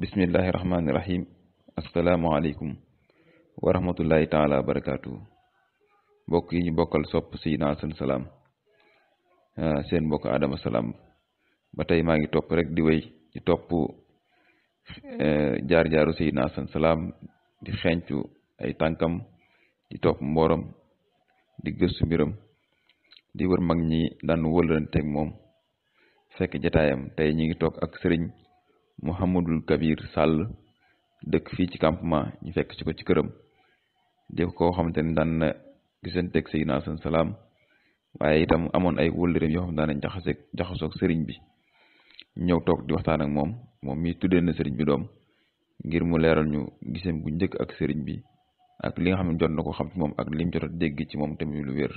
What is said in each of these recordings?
bismillahi rahmaani rahim asalaamaaleykum wa rahmatullahi taala wa barakaatu mbokk yi ñu bokkal sopp Seydina Alassane Salam seen mbokk Adama Salam ba tey maa ngi topp rek di wéy di topp jaar-jaaru Seydina Alassane Salam di xeeñcu ay tànkam di topp mbooram di gëstu mbiram di wër mag ñi daan wëlranteeg moom fekk jataayam tey ñi ngi toog ak sëriñ Mouhamadul Kabir Sall dëkk fii ci campement ñu fekk ci ko ci këram di ko xamante ne daan na gisanteeg Seydina Alassane Salam waaye itam amoon ay wëllëreem yoo xam ne daan nañ jaxasoog sëriñ bi ñëw toog di waxtaan ak moom mi tuddee na sëriñ bi doom ngir mu leeral ñu gisam bu njëkk ak sëriñ bi ak li nga xam ne jot na ko xam ci moom ak lim jot a dégg ci moom tamit lu wér.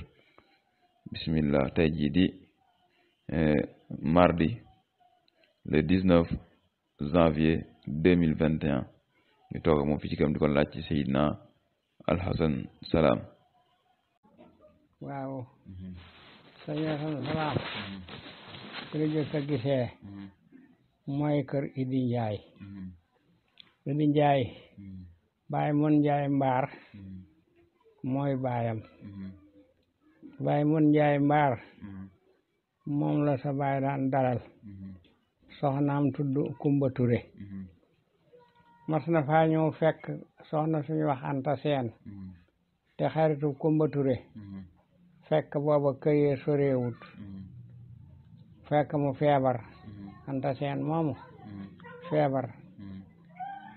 Bismillah. Tey jii di mardi le 19 janvier 2021 ñu toog moom fii ci kam di ko laaj ci Seydina Alassane Salam. waaw sëñ Alassane Salam kër jëkk a gisee mooy kër Idi Njaay Idi Njaay Baay Mon Njaay Mbaar mooy baayam Baay Mon Njaay Mbaar moom la sa baay daan dalal soxnaam tudd Kumba Ture mas na faa ñëw fekk soxna suñu wax Anta Seen te xaritu Kumba Ture fekk booba kër yee soreewut fekk mu feebar Anta Seen moomu feebar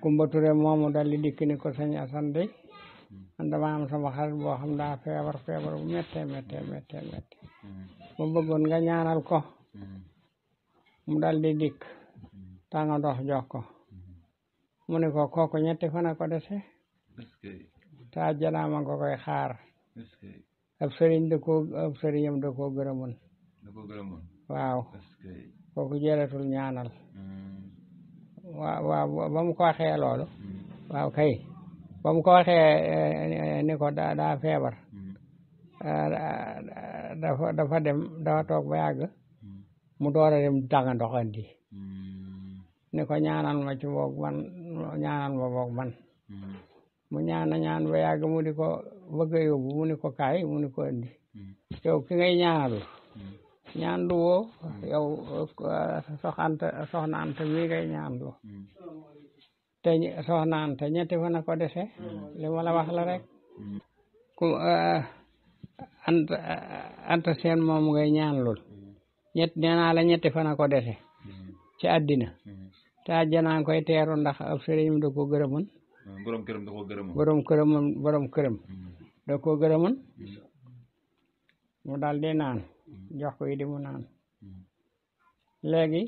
Kumba Ture moomu dal di dikk ni ko sëñ Asan de man dama am sama xarit boo xam daa feebar bu métte ma bëggoon nga ñaanal ko mu dal di dikk tanga ndox jox ko mu ne ko kooku ñetti fan a ko dese te àjjana ko koy xaar ab sëriñam da koo gërëmoon waaw kooku jëratul ñaanal waaw ba mu ko waxee loolu waaw kay ba mu ko waxee ni ko daa feebar dafa toog ba yàgg mu door a dem tanga ndox andi ni ko ñaanal ma ci boog man mu ñaan ba yàgg mu di ko bëgg a yóbbu mu ni ko kaay mu ni ko andi yow ki ngay ñaanal ñaan lu woo yow soxna Anta mi ngay ñaan lu te soxna Anta ñetti fan a ko dese li ma la wax la rek ku Anta Seen moom ngay ñaan lool nee naa la ñetti fan a ko dese ci àddina te àjjana koy teeru ndax ab sëriñ da ko gërëmoon borom këram da ko gërëmoon mu dal di naan jox ko Idi mu naan léegi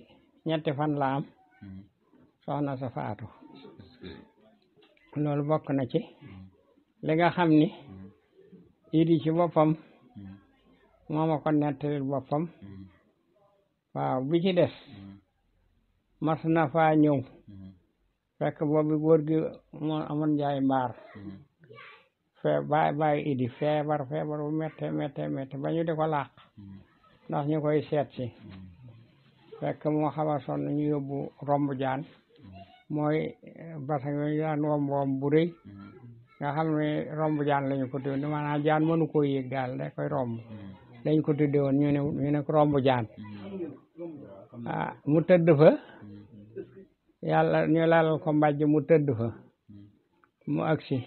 ñetti fan la am soxna sa faatu loolu bokk na ci li nga xam ni Idi ci boppam moo ma ko nettalil boppam waaw bi ci des mas na faa ñëw fekk boobu góor gi moo amoon Njaay Mbaar baay Idi feebar bu métte ba ñu di ko làq ndax ñu koy seet si fekk moo xaw a sonn ñu yóbbu romb jaan mooy basang yooyu daan womb bu rëy nga xam ne romb jaan lañu ko tudde maanaam jaan mënu koo yéeg daal da koy romb dañ ko tudde woon ñu ne ko romb jaan mu tëdd fa yàlla ñu lalal ko mbàjj mu tëdd fa mu agsi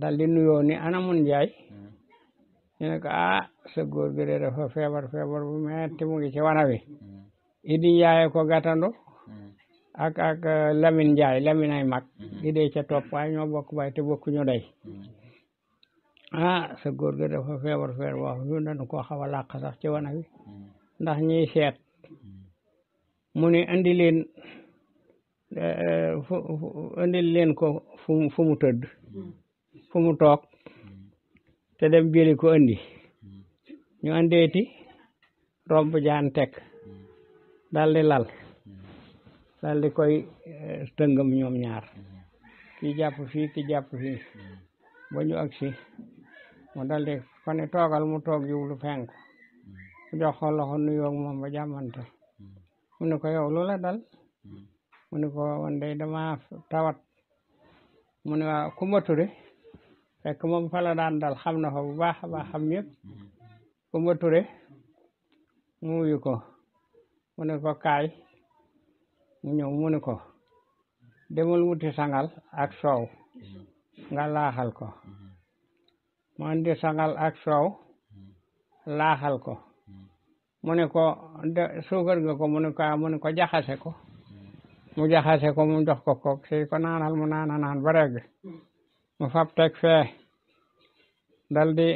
dal di nuyoo ni ana mun Njaay ñu ne ko sa góor gi de dafa feebar bu metti mu ngi ci wana wi Idi Njaay ko gàttandu ak Lamin Njaay Lamin ay mag Idi ca topp waaye ñoo bokk baay te bokk ñu day sa góor gi dafa feebar wax ñu dañu ko xaw a làq sax ci wana wi ndax ñiy seet mu ni andi leen ko fu mu tëdd fu mu toog te dem jëli ko andi ñu andeeti romb jaan teg dal di koy tëngam ñoom ñaar ki jàpp fii ba ñu agsi mu dal di ko ne toogal mu toog jublu penku mu jox ko loxo nuyoo moom ba jàmmante mu ne ko yow lu la dal mu ne ko man day dama tawat mu ne waaw Kumba Ture fekk moom fa la daan dal xam na fa bu baax a baax xam ñëpp Kumba Ture mu wuyu ko mu ne ko kaay mu ñëw mu ne ko demal wuti sangal ak soow nga laaxal ko mu andi sangal ak soow laaxal ko mu ne ko suukar nga ko mu ne ko jaxase ko mu jaxase ko mu jox ko kook si ko naanal mu naan ba regg mu fab teg fee dal di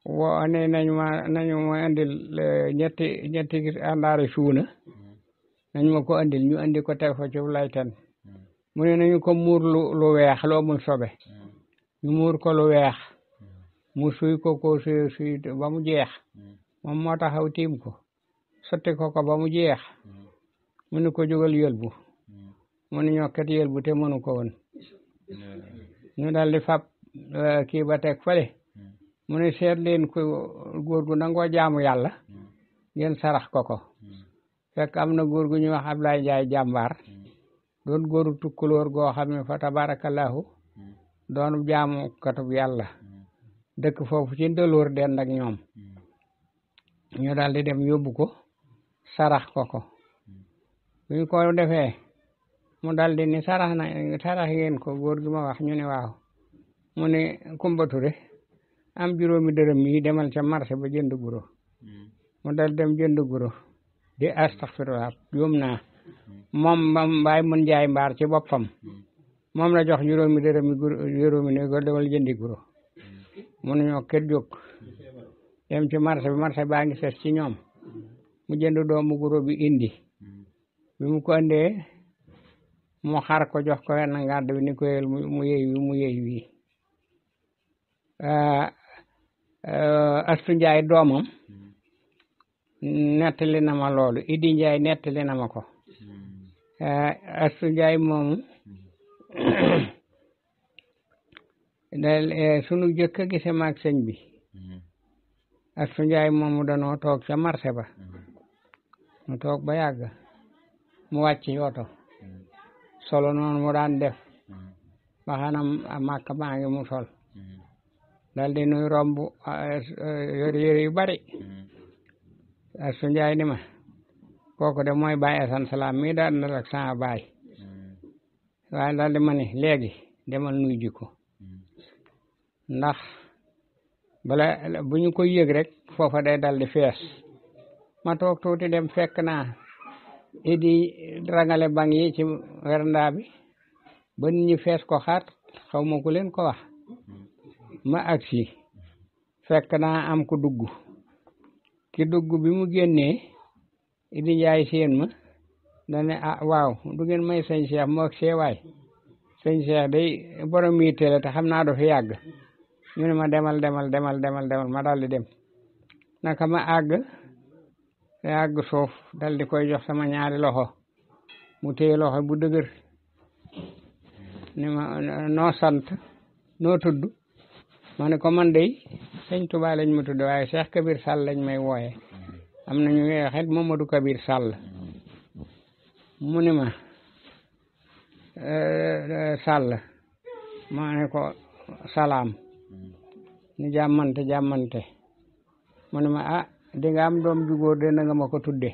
wo ne nañu ma andil ñetti àndaari suuna nañu ma ko andil ñu andi ko teg fa ci layten mu ne nañu ko muur lu weex lu amul sobe ñu muur ko lu weex mu suy ko suy ba mu jeex moom moo taxaw tiim ko sotti ko ba mu jeex mu ne ko jógal yëlbu mu ne ñokket yëlbu te mënu ko woon ñu dal di fab kii ba teg fële mu ne seet leen ko góor gu nangoo jaamu yàlla ngeen sarax ko fekk am na góor gu ñuy wax Ablaye Njaay jàmbaar doon góoru tukkulóor goo xam ne fa tabarakallahu doonu jaamu katub yàlla dëkk foofu ci ndëloor den ak ñoom ñu daal di dem yóbbu ko sarax ko buñ ko defee mu daal di ni sarax ngeen ko góor gi ma wax ñu ne waaw mu ne Kumba Ture am juróomi dërëm yi demal ca marché ba jënd guro mu dal dem jënd guro di astaghfirullah juum naa moom Baay Mun Njaay Mbaar ci boppam moom la jox juróomi dërëm yi juróomi ne ko demal jëndi guro mu ne ñoo kër jóg dem ci marché baa ngi ses ci ñoom mu jënd doomu guro bi indi bi mu ko andee mu xar ko jox ko na ngàdd bi ni ko yel mu yey wi Astu Njaay doomam nettali na ma loolu Idi Njaay nettali na ma ko Astu Njaay moomu sunu jëkk a gise maag sëñ bi Astu Njaay moomu danoo toog ca marché ba mu toog ba yàgg mu wàcc yoto solo noonu mu daan def baxanam màkk baa ngi mu sol dal di nuy romb yére yu bari Astu Njaay ni ma kooku de mooy Baay Asan Salaam mii daal na ak sama baay waaye dal di ma ni léegi demal nuy jikko ndax bala bu ñu koy yëg rek foofa day dal di fees ma toog tuuti dem fekk naa Idi rangale bang yi ci werndaa bi ba nit ñi fees ko xaat xaw ma ku leen ko wax ma agsi fekk naa am ku dugg ki dugg bi mu génnee Idi Njaay seen ma dane waaw du ngeen may sëñ Cheikh moo ak seewaay sëñ Cheikh day borom yi teel te xam naa du fi yàgg ñu ne ma demal ma dal di dem naka ma àgg suuf dal di koy jox sama ñaari loxo mu téye loxo bu dëgër ni ma noo sant noo tudd ma ne ko man dey sëñ Tuubaa lañ ma tudd waaye Cheikh Kabir Sall lañ may wooye am na ñu waxet Mamadou Kabir Sall mu ne ma Sall ma ne ko salaam ni jàmmante mu ne ma di nga am doom ju góor de na nga ma ko tudde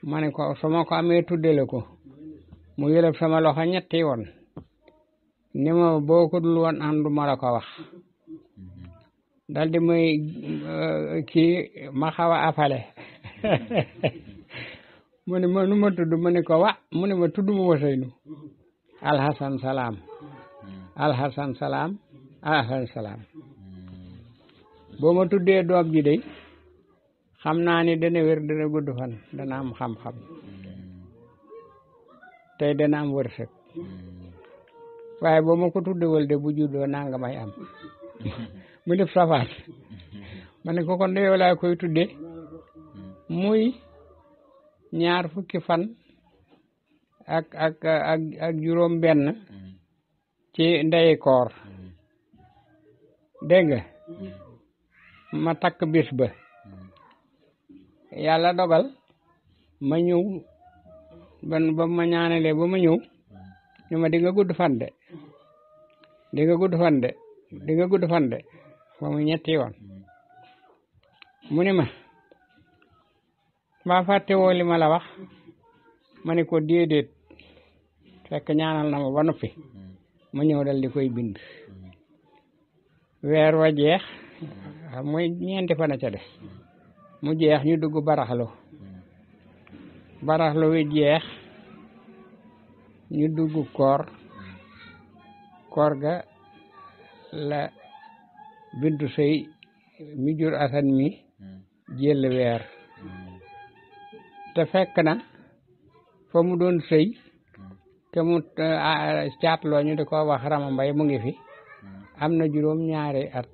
ma ne ko su ma ko amee tudde la ko mu yëlëb sama loxo ñetti yoon ni ma boo ko dul woon àndu ma la ko wax dal di may kii ma xaw a afale mu ne ma nu ma tudd ma ne ko mu ne ma tudd mu ma Seynu Alhasan Salaam boo ma tuddee doom ji de xam naa ni dana wér dana gudd fan dana am xam-xam tey dana am wërsëg waaye boo ma ko tuddewal de bu juddoo nanga may am mu def safaat ma ne ko kon de yow laa koy tudde muy 2 fukki fan ak juróom benn ci ndey koor dégg nga ma takk bis ba yàlla dogal ma ñëw ba ma ñaanalee ba ma ñëw ñu ma di nga gudd fan de di nga gudd fan de di nga gudd fan de ba mu ñetti yoon mu ni ma mbaa fàtte woo li ma la wax ma ne ko déedéet fekk ñaanal na ma ba noppi ma ñëw dal di koy bind weer wa jeex mooy ñeenti fan a ca des mu jeex ñu dugg baraxlu wi jeex ñu dugg koor ga la bintu sëy mi jur asan mi jël weer te fekk na fa mu doon sëy te mu caatloo ñu di ko wax Rama Mbay mu ngi fi am na juróom-ñaari at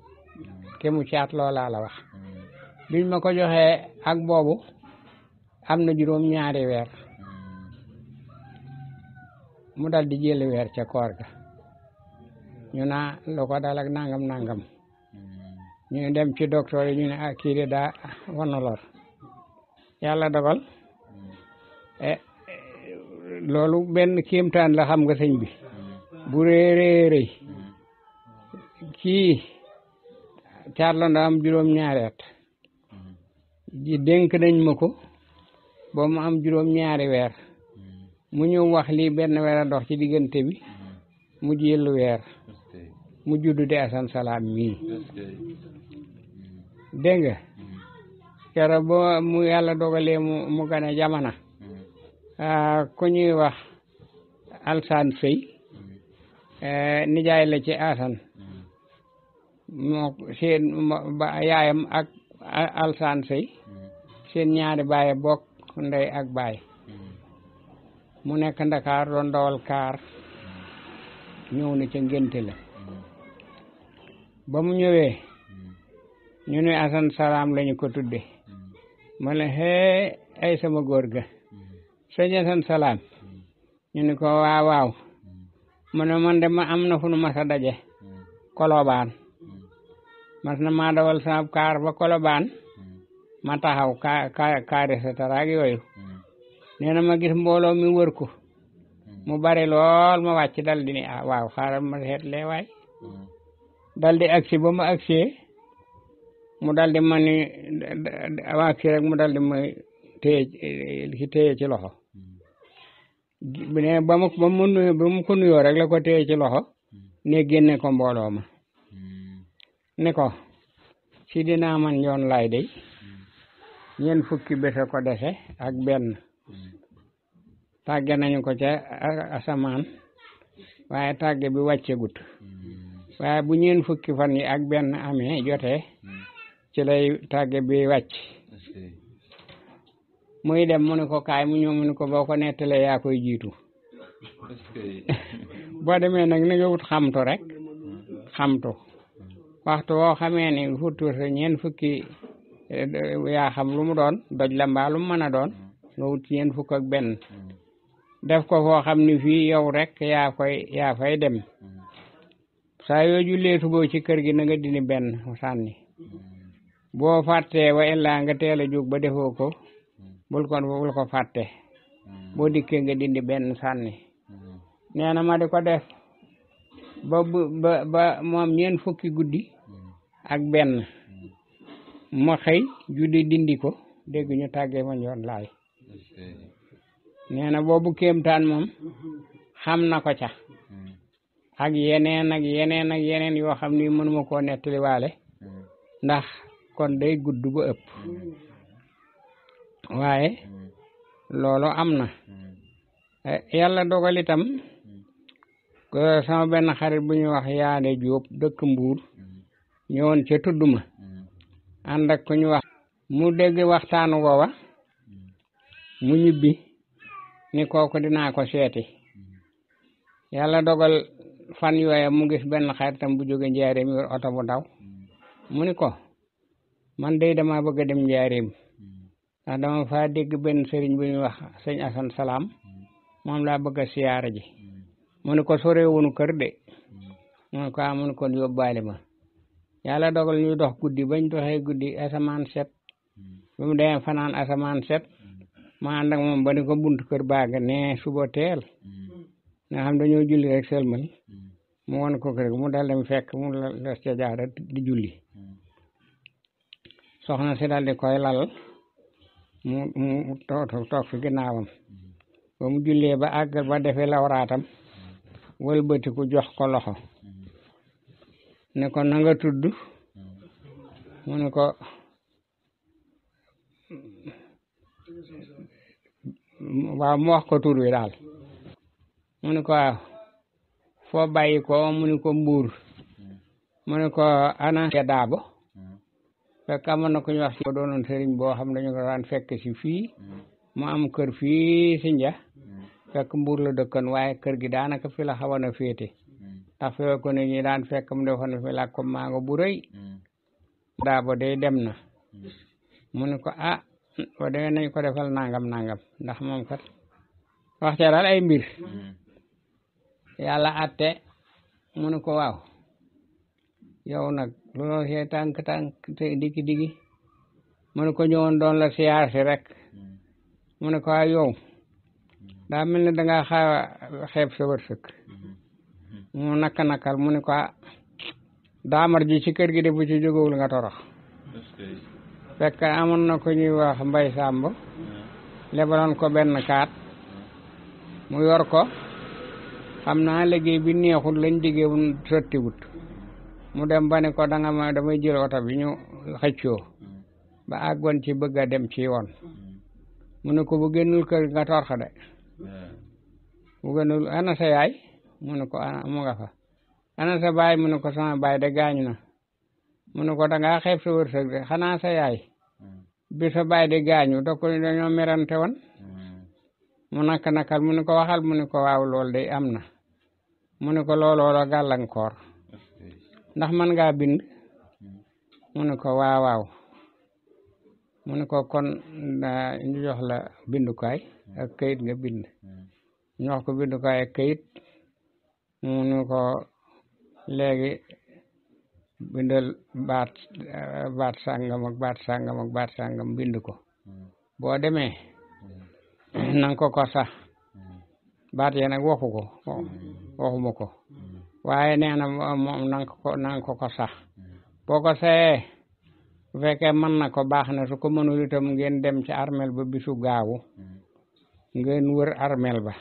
te mu caatloo laa la wax biñ ma ko joxee ak boobu am na juróom-ñaari weer mu dal di jël weer ca koor ga ñu naa lu ko dal ak nangam ñu dem ci docteur yi ñu ne kii de daa wana lor yàlla dogal loolu benn kéemtaan la xam nga sëñ bi bu réeréeréy kii caatlo na am juróom-ñaari at di dénk nañ ma ko ba mu am juróom-ñaari weer mu ñëw wax lii benn weer a dox ci diggante bi mu jël weer mu juddu di Asan Salaam mii dégg nga keroog ba mu yàlla dogalee mu gane jamana ku ñuy wax Alsaan Sëy nijaay la ci Asan moo seen ba yaayam ak Alsaan Sëy seen ñaari baay bokk ndey ak baay mu nekk Ndakaar doon dawal kaar ñëw na ca ngénte la ba mu ñëwee ñu ne Asan Salaam lañu ko tudde ma ne hee ay sama góor ga sëñ Asan Salaam ñu ne ko waaw mu ne man de ma am na fu nu mas a daje Kolobaan mas na maa dawal sama kaar ba Kolobaan ma taxaw kaari sa taraag yooyu nee na ma gis mbooloo mi wër ko mu bari lool ma wàcc dal di ni waaw xaaral ma seet lee waay dal di agsi ba ma agsee mu dal di ma ni agsi rek mu dal di ma téye ci loxo ne ba mu ko nuyoo rek la ko téye ci loxo ne génne ko mbooloo ma ne ko si dinaa man yoon laay day ñeent fukki bés a ko dese ak benn tàgge nañu ko ca asamaan waaye tàgge bi wàccegut waaye bu ñeent fukki fan yi ak benn amee jotee ci lay tàgge bi wàcc muy dem mu ne ko kaay mu ñëw mu ne ko boo ko nettalee yaa koy jiitu boo demee nag ni nga wut xamtu rek xamtu waxtu woo xamee ni futur sa ñeent fukki yaa xam lu mu doon doj la mbaa lu mu mën a doon nga wut ñeent fukk ak benn def ko foo xam ni fii yow rek yaa fay dem saa yoo jullee suba ci kër gi na nga dindi benn sànni boo fàttee wa illaa nga teel a jóg ba defoo ko bul ko fàtte boo dikkee nga dindi benn sànni nee na ma di ko def ba moom ñeent fukki guddi ak benn ma xëy julli dindi ko dégg ñu tàggee ma njoon laay nee na boobu kéemtaan moom xam na ko ca ak yeneen yoo xam ni mënuma koo nettaliwaale ndax kon day gudd ba ëpp waaye loolu am na yàlla dogal itam sama benn xarit bu ñuy wax Yaane Jóob dëkk Mbuur ñëwoon ca tudduma ànd ak ku ñu wax mu dégg waxtaanu woowa mu ñibbi ni kooku dinaa ko seeti yàlla dogal fan yooya mu gis benn xaritam bu jóge njaareem yor oto bu ndaw mu ni ko man day dama bëgg a dem njaareem ndax dama faa dégg benn sëriñ bu ñuy wax sëñ Asan Salaam moom laa bëgg a siyaara ji mu ni ko sorewunu kër de mu ni ko mu ni ko yóbbaale ma yàlla dogal ñu dox guddi bañ doxee guddi asamaan set bi mu demee fanaan asamaan set ma ànd ak moom ba ni ko buntu kër baaga ne suba teel nga xam dañoo julli rek sëlmal mu won ko kër mu dal dem fekk mu la ca jaara di julli soxna si dal di koy lal mu toog fi ginnaawam ba mu jullee ba àggal ba defee lawraatam wëlbatiku jox ko loxo ne ko na nga tudd mu ne ko waaw mu wax ko tur wi daal mu ne ko waaw foo bàyyi ko mu ne ko Mbuur mu ne ko ana ke daabo fekk amoon na ko ñu wax ci doonoon sëriñ boo xam dañu ko daan fekk si fii mu am kër fii si nja fekk Mbuur la dëkkoon waaye kër gi daanaka fi la xawoon a féete ndax fi ko ne ñi daan fekk mu defoon fi la ko maango bu rëy daabo day dem na mu ne ko ah ba demee nañ ko defal nangam ndax moom kat wax ca daal ay mbir yàlla atte mu ne ko waaw yow nag looloo see tànk te digi mu ne ko ñëwoon doon la siyaar si rek mu ne ko waaw yow daa mel ne dangaa xaw a xeeb sa wërsëg mu nakal mu ne ko daamar ji ci kër gi de bu ci jógewul nga torox fekk amoon na ko ñuy wax Mbay Sàmb lebaloon ko benn kaat mu yor ko xam naa liggéey bi neexul lañ diggee sottiwut mu dem ba ne ko damay jël oto bi ñu xëccoo ba àggoon ci bëgg a dem ci yoon mu ne ko bu génnul kër nga torxa de bu génnul ana sa yaay mu ne ko ana mu nga fa ana sa baay mu ne ko sama baay de gaañu na mu ne ko dangaa xeeb sa wërsëg de xanaa sa yaay bi sa baay de gaañu da ko dañoo merante woon mu nakal mu ne ko waxal mu ne ko waaw lool de am na mu ne ko looloo la gàllankoor ndax man ngaa bind mu ne ko waaw mu ne ko kon ñu jox la bindukaay ak kayit nga bind ñu wax ko bindukaay ak kayit mu ne ko léegi bindal baat sàngam ak baat sàngam bind ko boo demee nang ko sax baat ya nag waxuma ko waaye nee na moom nang ko sax boo ko sayee bu fekkee mën na ko baax na su ko mënul itam ngeen dem ci armel ba bisu gaawu ngeen wër armel ba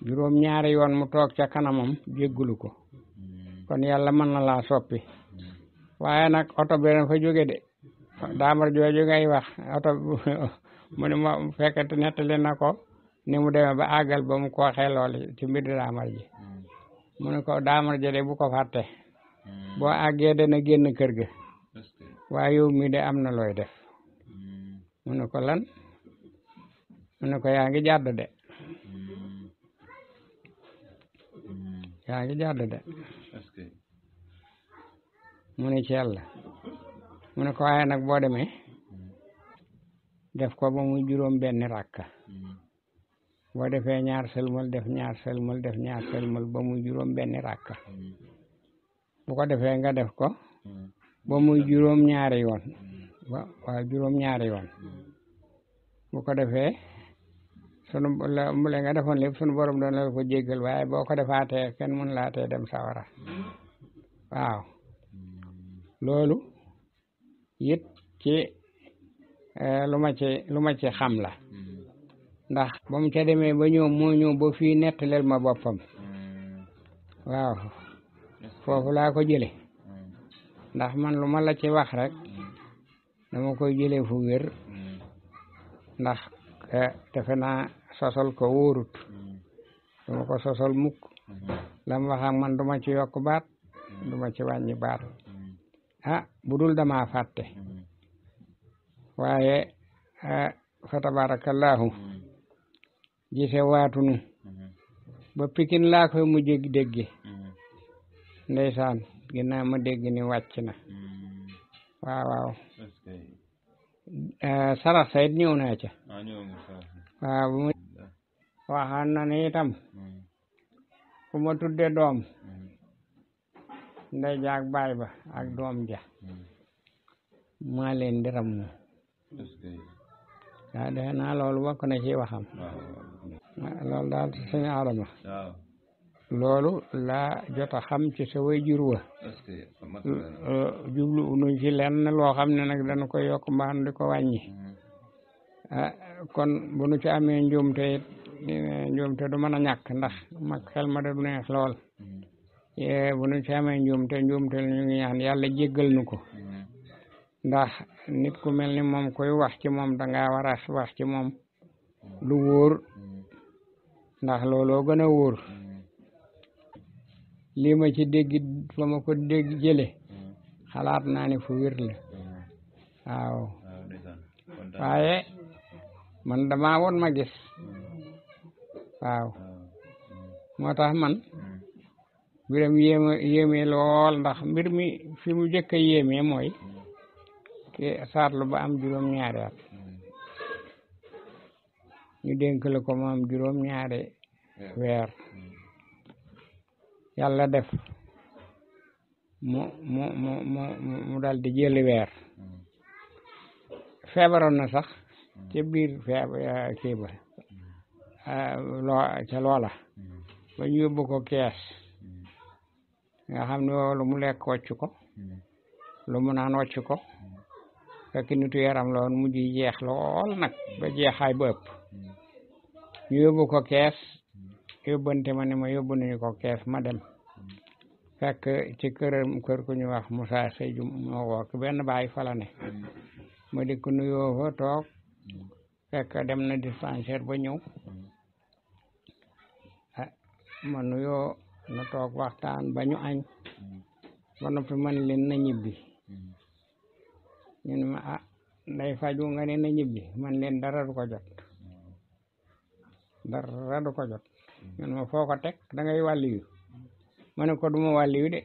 juróom ñaari yoon mu toog ca kanamam jéggulu ko kon yàlla mën na laa soppi waaye nag oto bi dafa jóge de daamar jooju ngay wax oto mu ne ma fekkete nettali na ko ni mu demee ba àggal ba mu ko waxee lool ci mbir daamar ji mu ne ko daamar ji de bu ko fàtte boo àggee dana génn kër ga waaye yow mi de am na looy def mu ne ko lan mu ne ko yaa ngi jàdd de mu ne ci yàlla mu ne ko waaye nag boo demee def ko ba muy juróom benn rakka boo defee ñaar sëlmal def ñaar sëlmal ba muy juróom benn rakka bu ko defee nga def ko ba muy juróom ñaari yoon waaw juróom ñaari yoon bu ko defee mu le nga defoon lépp sunu borom doon la ko jéggal waaye boo ko defaatee kenn mën laatee dem sawara waaw loolu it ci lu ma ci xam la ndax ba mu ca demee ba ñëw ba fii nettaleel ma boppam waaw foofu laa ko jële ndax man lu ma la ci wax rek dama koy jëlee fu wér ndax defe naa sosol ko wóorut dama ko sosol mukk lam wax ak man duma ci yokk baat duma ci wàññi baat bu dul dama fàtte waaye fa tabarakallahu gise waatunu ba Pikin laa koy mujj dégge ndeysaan ginnaaw ma dégg ni wàcc na waaw sarax sayit ñëw naa ca waaw bu waxaan na ne itam ku ma tudde doom ndey jaag baay ba ak doom ja maa leen di rammu waaw defe naa loolu bokk na ci waxam loolu daal suñu Adama loolu laa jot a xam ci sa way jur wa jublu nuñ ci lenn loo xam ne nag dana ko yokk mbaan di ko wàññi kon bu nu ci amee njuumte it njuumte du mën a ñàkk ndax mag xel ma da du neex lool bu nu ci amee njuumte ñu ngi ñaan yàlla jéggal nu ko ndax nit ku mel ni moom koy wax ci moom danga war a wax ci moom lu wóor ndax looloo gën a wóor lii ma ci dégg fa ma ko dégg jële xalaat naa ne fu wér la waaw waaye man dama woon ma gis waaw moo tax man mbiram yéeme lool ndax mbir mi fi mu jëkk a yéeme mooy ke saatlu ba am juróom-ñaari at ñu dénk la ko mu am juróom-ñaari weer yàlla def mu dal di jëli weer feebaroon na sax ca biir kii ba ca loola ba ñu yóbbu ko kees nga xam ne lu mu lekk wàcc ko lu mu naan wàcc ko fekk nitu yaram la woon mujj jeex lool nag ba jeexaay ba ëpp ñu yóbbu ko kees yóbbante ma ne ma yóbbu nañu ko kees ma dem fekk ci kër ku ñu wax Moussa Seydou moo wok benn baay fa la ne ma di ko nuyoo fa toog fekk dem na dispensaire ba ñëw ma nuyoo na toog waxtaan ba ñu añ ba noppi man leen na ñibbi ñu ne ma nday faju nga ne na ñibbi man leen dara du ko jot dara du ko jot ñu ne ma foo ko teg da ngay wàlliyu ma ne ko duma wàlliyu de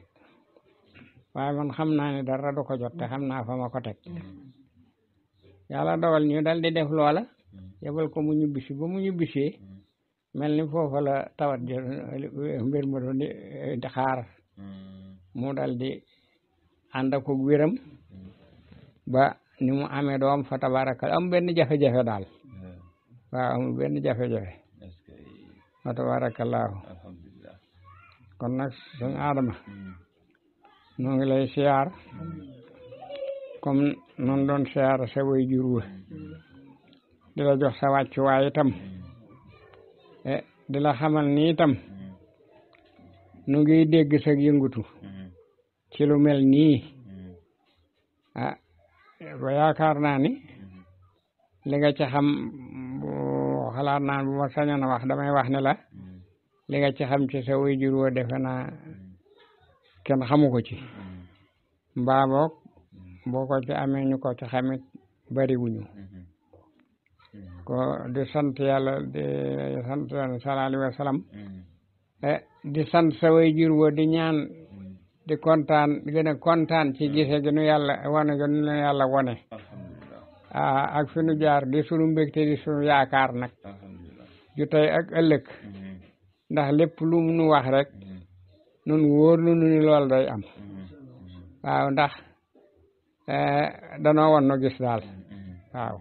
waaye man xam naa ne dara du ko jot te xam naa fa ma ko teg yàlla dogal ñu dal di def loola yebal ko mu ñibbisi ba mu ñibbisee mel ni foofa la tawat mbir ma doon di xaar mu dal di ànd ak wéram ba ni mu amee doom fa tabarakal am benn jafe-jafe daal waaw amul benn jafe-jafe fa tabarakallahu kon nag suñu Adama noo ngi lay siyaar comme noonu doon siyaar sa way jur wa di la jox sa wàccuwaay itam di la xamal ni itam nu ngi dégg sa yëngutu ci lu mel nii ba yaakaar naa ni li nga ci xam xalaat naa bu ma sañoon a wax damay wax ne la li nga ci xam ci sa way jur wa defe naa kenn xamu ko ci mbaa boog boo ko ci amee ñu ko ci xamit bari wuñu ko di sant yàlla di sant sallallahu alayhi wa sallam di sant sa way jur wa di ñaan di kontaan gën a kontaan ci gise gi nu yàlla wane gi nu yàlla wane ak fi nu jaar di sunu mbégte di sunu yaakaar nag ju tey ak ëllëg ndax lépp lu mu nu wax rek nun wóor nu ni lool day am waaw ndax danoo won nu gis daal waaw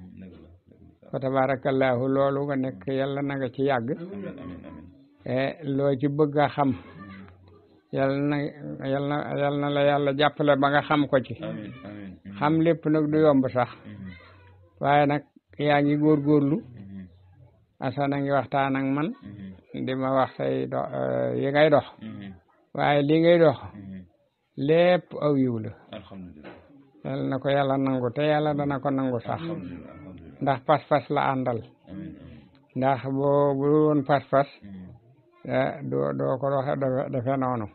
fa tabarakallahu loolu nga nekk yàlla na nga ci yàgg loo ci bëgg a xam yàlla na la yàlla jàppale ba nga xam ko ci xam lépp nag du yomb sax waaye nag yaa ngi góorgóorlu asana ngi waxtaan ak man di ma wax say yi ngay dox waaye li ngay dox lépp aw yiw la yàlla na ko yàlla nangu te yàlla dana ko nangu sax ndax pas-pas la àndal ndax boo bu woon pas-pas doo ko doxe defe noonu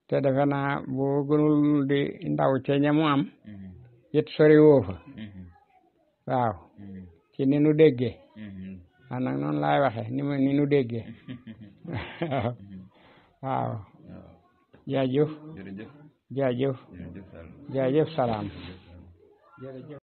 te defe naa boo gënul di ndaw ce ñamu am it sori woo fa waaw ci ni nu déggee man nag noonu laay waxe ni nu déggee waaw jaajëf jaajëf jaajëf salaam